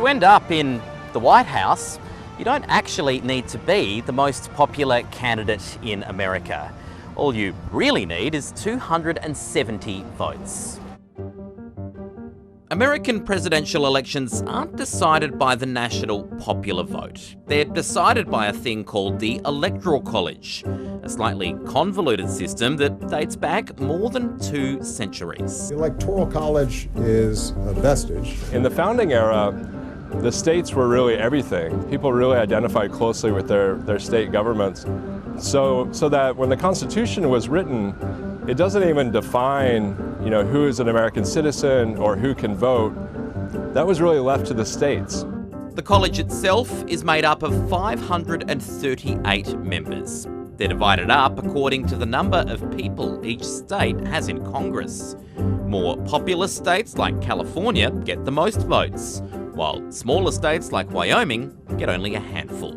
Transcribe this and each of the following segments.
To end up in the White House, you don't actually need to be the most popular candidate in America. All you really need is 270 votes. American presidential elections aren't decided by the national popular vote. They're decided by a thing called the Electoral College, a slightly convoluted system that dates back more than 2 centuries. The Electoral College is a vestige. In the founding era, the states were really everything. People really identified closely with their state governments. So that when the Constitution was written, it doesn't even define, who is an American citizen or who can vote. That was really left to the states. The college itself is made up of 538 members. They're divided up according to the number of people each state has in Congress. More populous states like California get the most votes, while smaller states like Wyoming get only a handful.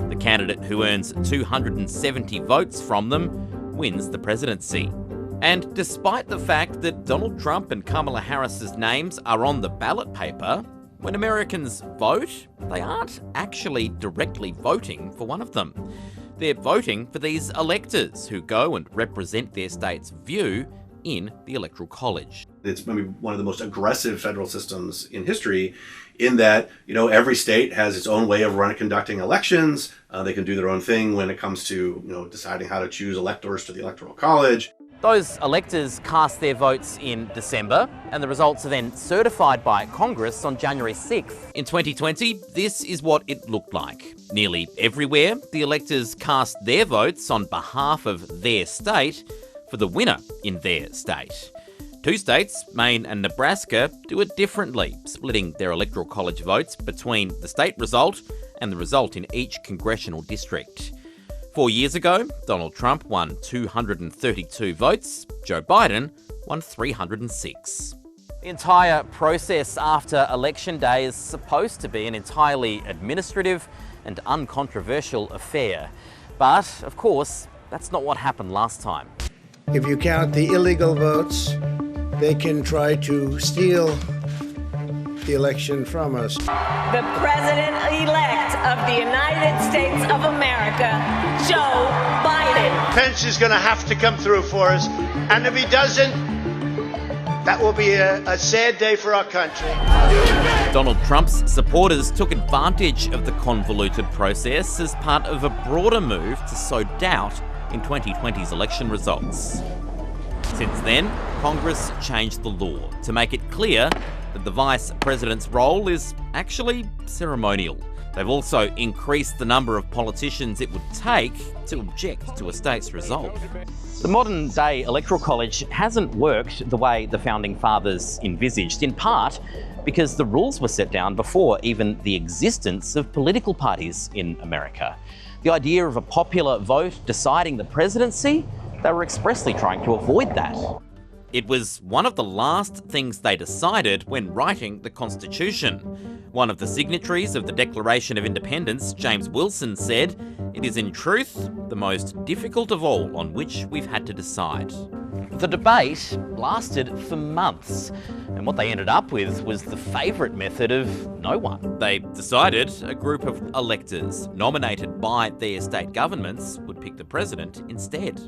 The candidate who earns 270 votes from them wins the presidency. And despite the fact that Donald Trump and Kamala Harris's names are on the ballot paper, when Americans vote, they aren't actually directly voting for one of them. They're voting for these electors who go and represent their state's view in the Electoral College. It's maybe one of the most aggressive federal systems in history in that, every state has its own way of conducting elections. They can do their own thing when it comes to, deciding how to choose electors to the Electoral College. Those electors cast their votes in December, and the results are then certified by Congress on January 6th. In 2020, this is what it looked like. Nearly everywhere, the electors cast their votes on behalf of their state for the winner in their state. 2 states, Maine and Nebraska, do it differently, splitting their Electoral College votes between the state result and the result in each congressional district. 4 years ago, Donald Trump won 232 votes, Joe Biden won 306. The entire process after Election Day is supposed to be an entirely administrative and uncontroversial affair. But, of course, that's not what happened last time. If you count the illegal votes, they can try to steal the election from us. The President-elect of the United States of America, Joe Biden. Pence is going to have to come through for us, and if he doesn't, that will be a sad day for our country. Donald Trump's supporters took advantage of the convoluted process as part of a broader move to sow doubt in 2020's election results. Since then, Congress changed the law to make it clear that the Vice President's role is actually ceremonial. They've also increased the number of politicians it would take to object to a state's result. The modern-day Electoral College hasn't worked the way the Founding Fathers envisaged, in part because the rules were set down before even the existence of political parties in America. The idea of a popular vote deciding the presidency, they were expressly trying to avoid that. It was one of the last things they decided when writing the Constitution. One of the signatories of the Declaration of Independence, James Wilson, said, "It is in truth the most difficult of all on which we've had to decide." The debate lasted for months, and what they ended up with was the favourite method of no one. They decided a group of electors nominated by their state governments would pick the president instead.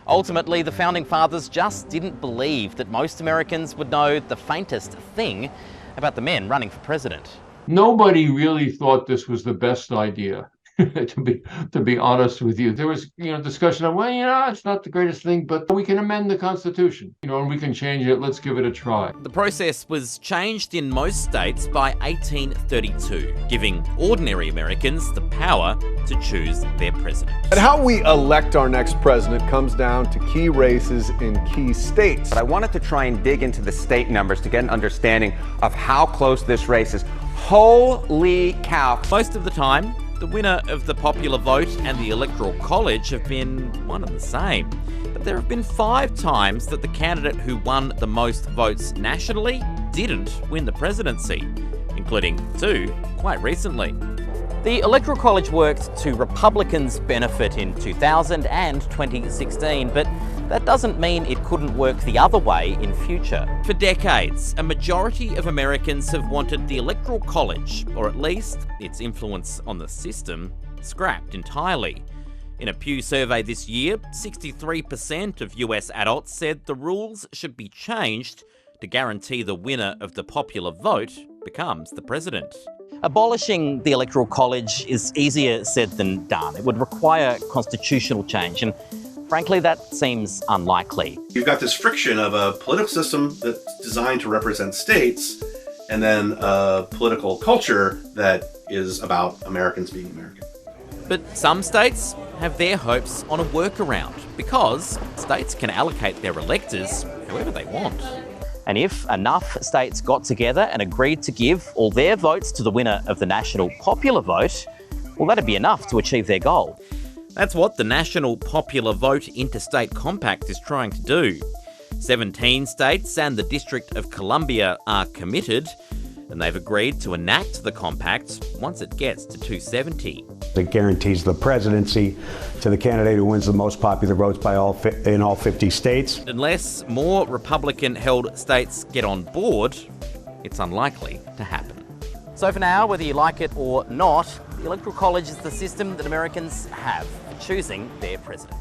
Ultimately, the Founding Fathers just didn't believe that most Americans would know the faintest thing about the men running for president. Nobody really thought this was the best idea, to be honest with you. There was, discussion of, it's not the greatest thing, but we can amend the Constitution, and we can change it. Let's give it a try. The process was changed in most states by 1832, giving ordinary Americans the power to choose their president. And how we elect our next president comes down to key races in key states. But I wanted to try and dig into the state numbers to get an understanding of how close this race is. Holy cow. Most of the time, the winner of the popular vote and the Electoral College have been one and the same. But there have been 5 times that the candidate who won the most votes nationally didn't win the presidency, including 2 quite recently. The Electoral College worked to Republicans' benefit in 2000 and 2016, but that doesn't mean it couldn't work the other way in future. For decades, a majority of Americans have wanted the Electoral College, or at least its influence on the system, scrapped entirely. In a Pew survey this year, 63% of US adults said the rules should be changed to guarantee the winner of the popular vote becomes the president. Abolishing the Electoral College is easier said than done. It would require constitutional change, and frankly, that seems unlikely. You've got this friction of a political system that's designed to represent states, and then a political culture that is about Americans being American. But some states have their hopes on a workaround, because states can allocate their electors whoever they want. And if enough states got together and agreed to give all their votes to the winner of the national popular vote, well, that'd be enough to achieve their goal. That's what the National Popular Vote Interstate Compact is trying to do. 17 states and the District of Columbia are committed, and they've agreed to enact the compact once it gets to 270. It guarantees the presidency to the candidate who wins the most popular votes in all 50 states. Unless more Republican-held states get on board, it's unlikely to happen. So for now, whether you like it or not, the Electoral College is the system that Americans have for choosing their president.